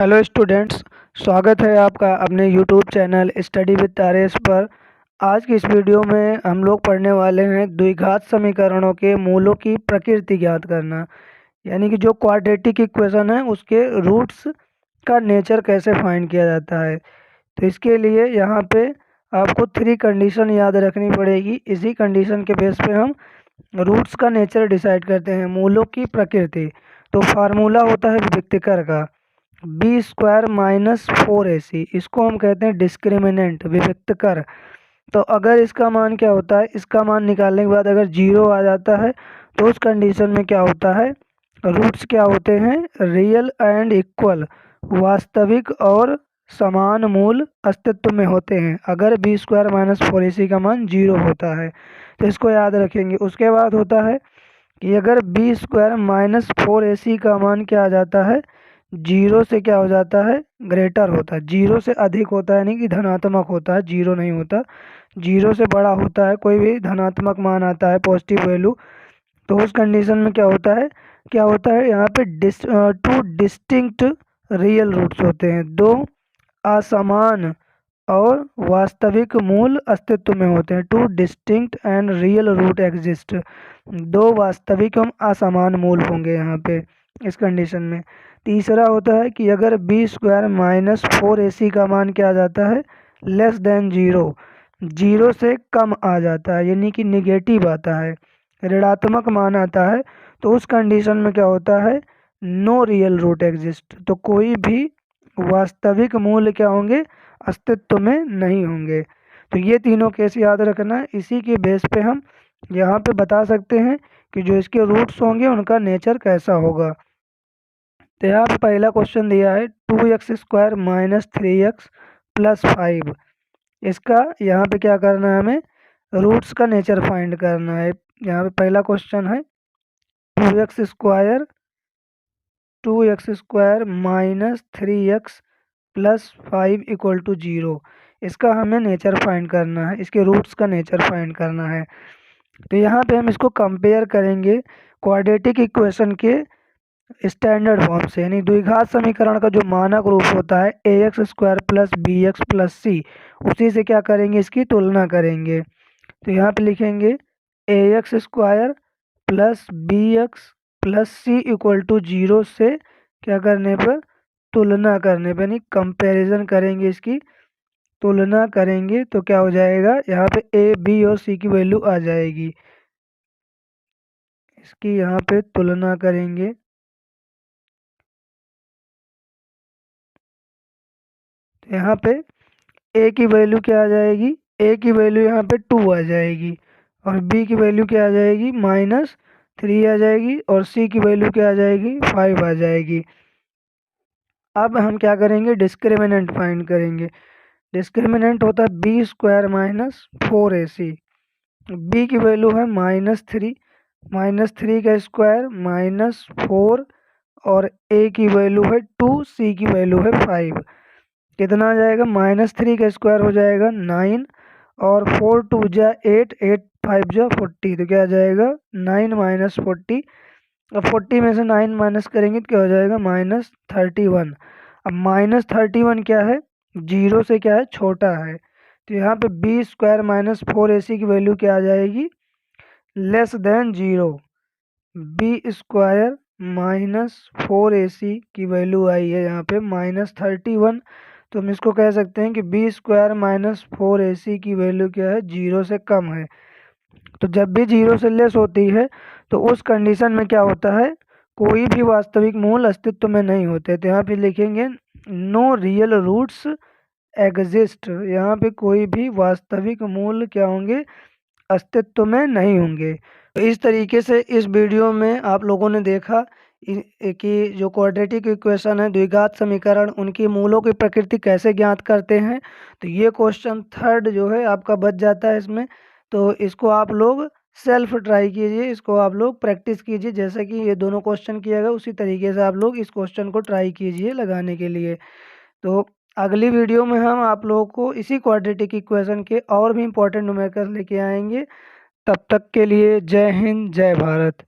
Hello students, स्वागत है आपका अपने YouTube channel study with Taresh पर। आज की इस वीडियो में हम लोग पढ़ने वाले हैं द्विघात समीकरणों के मूलों की प्रकृति ज्ञात करना। यानी कि जो क्वाड्रेटिक इक्वेशन है उसके रूट्स का नेचर कैसे फाइंड किया जाता है। तो इसके लिए यहाँ पे आपको 3 कंडीशन याद रखनी पड़ेगी। इसी कंडीशन के बेस पे हम रूट्स का नेचर डिसाइड करते हैं, मूलों की प्रकृति। तो फार्मूला होता है विभक्तिकर का, बी स्क्वायर माइनस 4ac, इसको हम कहते हैं डिस्क्रिमिनेंट, विभक्त कर। तो अगर इसका मान क्या होता है, इसका मान निकालने के बाद अगर जीरो आ जाता है तो उस कंडीशन में क्या होता है, रूट्स क्या होते हैं, रियल एंड इक्वल, वास्तविक और समान मूल अस्तित्व में होते हैं अगर बी स्क्वायर माइनस 4ac का मान जीरो होता है। तो इसको याद रखेंगे। उसके बाद होता है कि अगर बी स्क्वायर माइनस 4ac का मान क्या आ जाता है, जीरो से क्या हो जाता है, ग्रेटर होता है, जीरो से अधिक होता है, यानी कि धनात्मक होता है, जीरो नहीं होता, जीरो से बड़ा होता है, कोई भी धनात्मक मान आता है, पॉजिटिव वैल्यू। तो उस कंडीशन में क्या होता है यहाँ पे टू डिस्टिंक्ट रियल रूट्स होते हैं, दो असमान और वास्तविक मूल अस्तित्व में होते हैं। Two distinct and real root exist, दो वास्तविक एवं असमान मूल होंगे यहाँ पे इस कंडीशन में। तीसरा होता है कि अगर बी स्क्वायर माइनस 4ac का मान क्या आ जाता है, लेस देन जीरो, जीरो से कम आ जाता है, यानी कि निगेटिव आता है, ऋणात्मक मान आता है। तो उस कंडीशन में क्या होता है, नो रियल रूट एग्जिस्ट, तो कोई भी वास्तविक मूल क्या होंगे, अस्तित्व में नहीं होंगे। तो ये तीनों केस याद रखना है। इसी के बेस पे हम यहाँ पे बता सकते हैं कि जो इसके रूट्स होंगे उनका नेचर कैसा होगा। तो यहाँ पे पहला क्वेश्चन दिया है 2x square minus 3x plus 5। इसका यहाँ पे क्या करना है, हमें रूट्स का नेचर फाइंड करना है। यहाँ पे पहला क्वेश्चन है 2x square minus 3x plus 5 equal to 0। इसका हमें नेचर फाइंड करना है, इसके रूट्स का नेचर फाइंड करना है। तो यहाँ पे हम इसको कंपेयर करेंगे क्वाड्रेटिक इक्वेशन के स्टैंडर्ड फॉर्म से, यानी द्विघात समीकरण का जो मानक रूप होता है ax square plus B x plus C, उसी से क्या करेंगे, इसकी तुलना करेंगे। तो यहाँ पे लिखेंगे ax square plus B x plus C equal to 0 से क्या करने पर, तुलना करने पर, यानी कंपैरिजन करेंगे, इसकी तुलना करेंगे। तो क्या हो जाएगा, यहाँ पे ए बी और सी की वैल्यू आ जाएगी, इसकी यहाँ पे तुलना करेंगे। तो यहाँ पे ए की वैल्यू क्या आ जाएगी, ए की वैल्यू यहाँ पे 2 आ जाएगी, और बी की वैल्यू क्या आ जाएगी, -3 आ जाएगी, और सी की वैल्यू क्या आ जाएगी, 5 आ जाएगी। अब हम क्या करेंगे, डिस्क्रिमिनेंट फाइंड करेंगे। डिस्क्रिमिनेंट होता है B square minus 4ac, B की वैल्यू है -3, -3 का स्क्वायर -4, और ए की वैल्यू है 2, सी की वैल्यू है 5। कितना आ जाएगा, -3 का स्क्वायर हो जाएगा 9, और 4 2 जा 8, 8 5 जा 40, तो क्या आ जाएगा 9 माइनस 40। अब 40 में से 9 माइनस करेंगे तो क्या हो जाएगा, -31। अब -31 क्या है, जीरो से क्या है, छोटा है। तो यहाँ पे बी स्क्वायर माइनस 4ac की वैल्यू क्या आ जाएगी, less than zero. B square minus 4ac की वैल्यू आई है यहाँ पे -31। तो हम इसको कह सकते हैं कि बी स्क्वायर माइनस 4ac की वैल्यू क्या है, जीरो से कम है। तो जब भी जीरो से लेस होती है तो उस कंडीशन में क्या होता है, कोई भी वास्तविक मूल अस्तित्व में नहीं होते। तो यहाँ पे लिखेंगे नो रियल रूट्स एग्जिस्ट, यहाँ पे कोई भी वास्तविक मूल क्या होंगे, अस्तित्व में नहीं होंगे। तो इस तरीके से इस वीडियो में आप लोगों ने देखा कि जो क्वाड्रेटिक इक्वेशन है, द्विघात समीकरण, उनकी मूलों की प्रकृति कैसे ज्ञात करते हैं। तो ये क्वेश्चन थर्ड जो है आपका बच जाता है इसमें। तो इसको आप लोग सेल्फ ट्राई कीजिए, इसको आप लोग प्रैक्टिस कीजिए, जैसे कि ये दोनों क्वेश्चन किया गया उसी तरीके से आप लोग इस क्वेश्चन को ट्राई कीजिए लगाने के लिए। तो अगली वीडियो में हम आप लोगों को इसी क्वाड्रेटिक इक्वेशन के और भी इम्पोर्टेंट न्यूमेरिकल्स लेके आएंगे। तब तक के लिए जय हिंद, जय भारत।